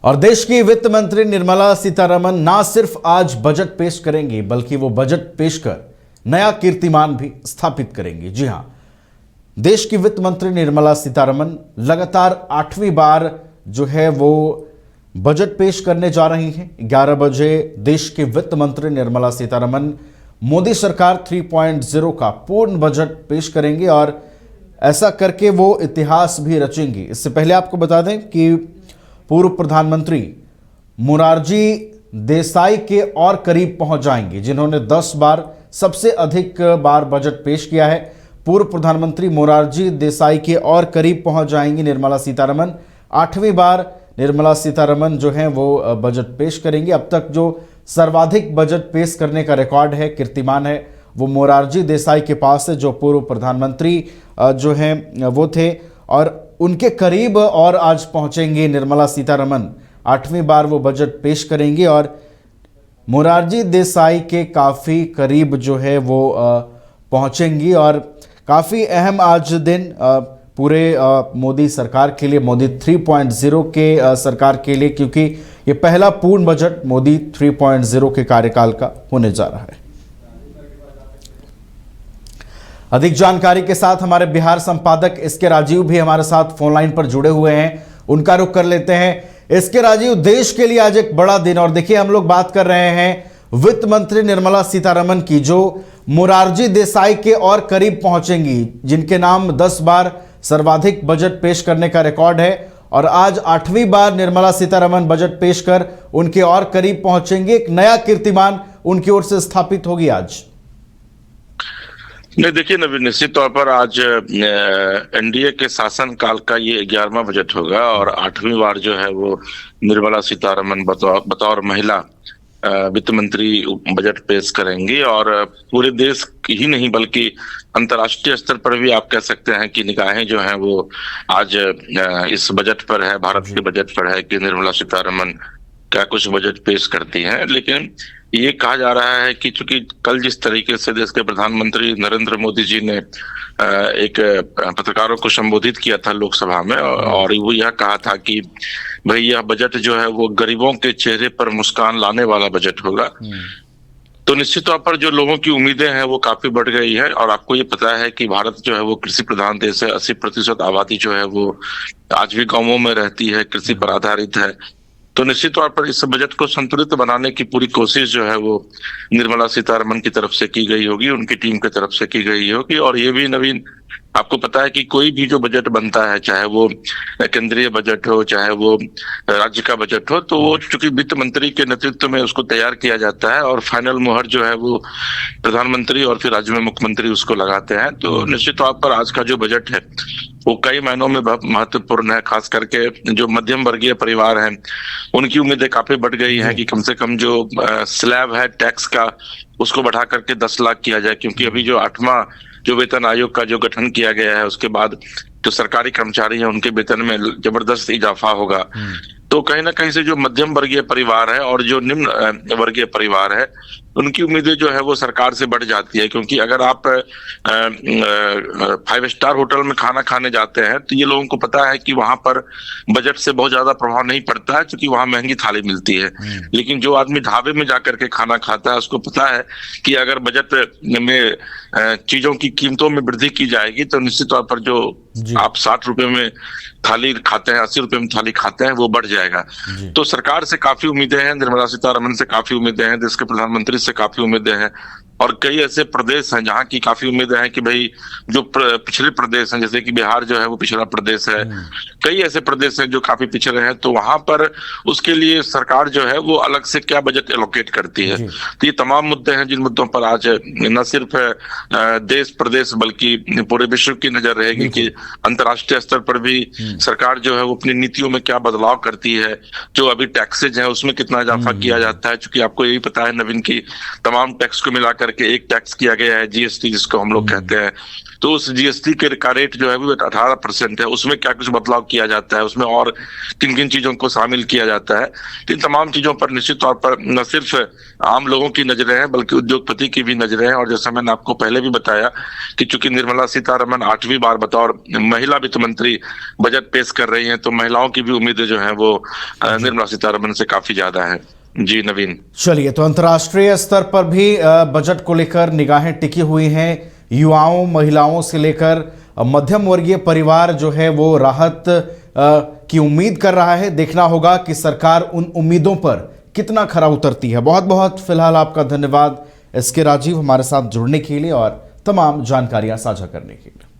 और देश की वित्त मंत्री निर्मला सीतारमण ना सिर्फ आज बजट पेश करेंगी बल्कि वो बजट पेश कर नया कीर्तिमान भी स्थापित करेंगी। जी हां, देश की वित्त मंत्री निर्मला सीतारमण लगातार 8वीं बार जो है वो बजट पेश करने जा रही हैं। 11 बजे देश की वित्त मंत्री निर्मला सीतारमण मोदी सरकार 3.0 का पूर्ण बजट पेश करेंगे और ऐसा करके वो इतिहास भी रचेंगी। इससे पहले आपको बता दें कि पूर्व प्रधानमंत्री मोरारजी देसाई के और करीब पहुंच जाएंगे, जिन्होंने 10 बार सबसे अधिक बार बजट पेश किया है। पूर्व प्रधानमंत्री मोरारजी देसाई के और करीब पहुंच जाएंगी निर्मला सीतारमण। 8वीं बार निर्मला सीतारमण जो हैं वो बजट पेश करेंगे। अब तक जो सर्वाधिक बजट पेश करने का रिकॉर्ड है, कीर्तिमान है, वो मोरारजी देसाई के पास है, जो पूर्व प्रधानमंत्री जो हैं वो थे, और उनके करीब और आज पहुंचेंगे निर्मला सीतारमण। 8वीं बार वो बजट पेश करेंगे और मोरारजी देसाई के काफ़ी करीब जो है वो पहुंचेंगी। और काफ़ी अहम आज दिन पूरे मोदी सरकार के लिए, मोदी 3.0 के सरकार के लिए, क्योंकि ये पहला पूर्ण बजट मोदी 3.0 के कार्यकाल का होने जा रहा है। अधिक जानकारी के साथ हमारे बिहार संपादक एसके राजीव भी हमारे साथ फोन लाइन पर जुड़े हुए हैं, उनका रुख कर लेते हैं। एसके राजीव, देश के लिए आज एक बड़ा दिन, और देखिए हम लोग बात कर रहे हैं वित्त मंत्री निर्मला सीतारमण की, जो मोरारजी देसाई के और करीब पहुंचेंगी, जिनके नाम 10 बार सर्वाधिक बजट पेश करने का रिकॉर्ड है, और आज 8वीं बार निर्मला सीतारमण बजट पेश कर उनके और करीब पहुंचेंगे। एक नया कीर्तिमान उनकी ओर से स्थापित होगी आज। नहीं, देखिए नवीन, निश्चित तौर पर आज एनडीए के शासन काल का ये 11वां बजट होगा और 8वीं बार जो है वो निर्मला सीतारमण बतौर महिला वित्त मंत्री बजट पेश करेंगी। और पूरे देश ही नहीं बल्कि अंतर्राष्ट्रीय स्तर पर भी आप कह सकते हैं कि निगाहें जो हैं वो आज इस बजट पर है, भारत के बजट पर है कि निर्मला सीतारमण क्या कुछ बजट पेश करती हैं। लेकिन ये कहा जा रहा है कि चूंकि कल जिस तरीके से देश के प्रधानमंत्री नरेंद्र मोदी जी ने एक पत्रकारों को संबोधित किया था लोकसभा में, और वो यह कहा था कि भाई यह बजट जो है वो गरीबों के चेहरे पर मुस्कान लाने वाला बजट होगा, तो निश्चित तौर पर जो लोगों की उम्मीदें हैं वो काफी बढ़ गई है। और आपको ये पता है कि भारत जो है वो कृषि प्रधान देश है। 80% आबादी जो है वो आज भी गांवों में रहती है, कृषि पर आधारित है। तो निश्चित तौर पर इस बजट को संतुलित बनाने की पूरी कोशिश जो है वो निर्मला सीतारमण की तरफ से की गई होगी, उनकी टीम की तरफ से की गई होगी। और ये भी नवीन, आपको पता है कि कोई भी जो बजट बनता है, चाहे वो केंद्रीय बजट हो, चाहे वो राज्य का बजट हो, तो वो चूंकि वित्त मंत्री के नेतृत्व में उसको तैयार किया जाता है और फाइनल मुहर जो है वो प्रधानमंत्री और फिर राज्य में मुख्यमंत्री उसको लगाते हैं। तो निश्चित तौर पर आज का जो बजट है वो कई मायनों में बहुत महत्वपूर्ण है। खास करके जो मध्यम वर्गीय परिवार हैं उनकी उम्मीदें काफी बढ़ गई हैं कि कम से कम जो स्लैब है टैक्स का उसको बढ़ा करके 10 लाख किया जाए, क्योंकि अभी जो 8वां जो वेतन आयोग का जो गठन किया गया है उसके बाद जो सरकारी कर्मचारी हैं उनके वेतन में जबरदस्त इजाफा होगा। तो कहीं ना कहीं से जो मध्यम वर्गीय परिवार है और जो निम्न वर्गीय परिवार है उनकी उम्मीदें जो है वो सरकार से बढ़ जाती है। क्योंकि अगर आप 5 स्टार होटल में खाना खाने जाते हैं तो ये लोगों को पता है कि वहां पर बजट से बहुत ज्यादा प्रभाव नहीं पड़ता है, क्योंकि वहां महंगी थाली मिलती है। लेकिन जो आदमी ढाबे में जाकर के खाना खाता है उसको पता है कि अगर बजट में चीजों की कीमतों में वृद्धि की जाएगी तो निश्चित तौर पर जो आप 60 रुपए में थाली खाते हैं, 80 रुपए में थाली खाते हैं, वो बढ़ जाएगा। तो सरकार से काफी उम्मीदें हैं, निर्मला सीतारमण से काफी उम्मीदें हैं, देश के प्रधानमंत्री से काफी उम्मीदें हैं। और कई ऐसे प्रदेश हैं जहां की काफी उम्मीदें हैं कि भाई जो पिछड़े प्रदेश हैं, जैसे कि बिहार जो है वो पिछड़ा प्रदेश है, कई ऐसे प्रदेश हैं जो काफी पिछड़े हैं, तो वहां पर उसके लिए सरकार जो है वो अलग से क्या बजट एलोकेट करती है। तो ये तमाम मुद्दे हैं जिन मुद्दों पर आज न सिर्फ देश प्रदेश बल्कि पूरे विश्व की नजर रहेगी कि अंतर्राष्ट्रीय स्तर पर भी सरकार जो है वो अपनी नीतियों में क्या बदलाव करती है। जो अभी टैक्सेज है उसमें कितना इजाफा किया जाता है, क्योंकि आपको यही पता है नवीन की तमाम टैक्स को मिलाकर करके एक टैक्स किया गया है, जीएसटी जिसको हम लोग कहते हैं। तो उस जीएसटी का रेट जो है वो 18% है। उसमें क्या कुछ बदलाव किया जाता है, उसमें और किन किन चीजों को शामिल किया जाता है, तो इन तमाम चीजों पर निश्चित तौर पर न सिर्फ आम लोगों की नजरें हैं बल्कि उद्योगपति की भी नजरें हैं। और जैसा मैंने आपको पहले भी बताया कि चूंकि निर्मला सीतारमन 8वीं बार बतौर महिला वित्त मंत्री बजट पेश कर रही हैं, तो महिलाओं की भी उम्मीदें जो है वो निर्मला सीतारमन से काफी ज्यादा है। जी नवीन। चलिए, तो अंतर्राष्ट्रीय स्तर पर भी बजट को लेकर निगाहें टिकी हुई हैं। युवाओं, महिलाओं से लेकर मध्यम वर्गीय परिवार जो है वो राहत की उम्मीद कर रहा है। देखना होगा कि सरकार उन उम्मीदों पर कितना खरा उतरती है। बहुत बहुत फिलहाल आपका धन्यवाद SK राजीव, हमारे साथ जुड़ने के लिए और तमाम जानकारियां साझा करने के लिए।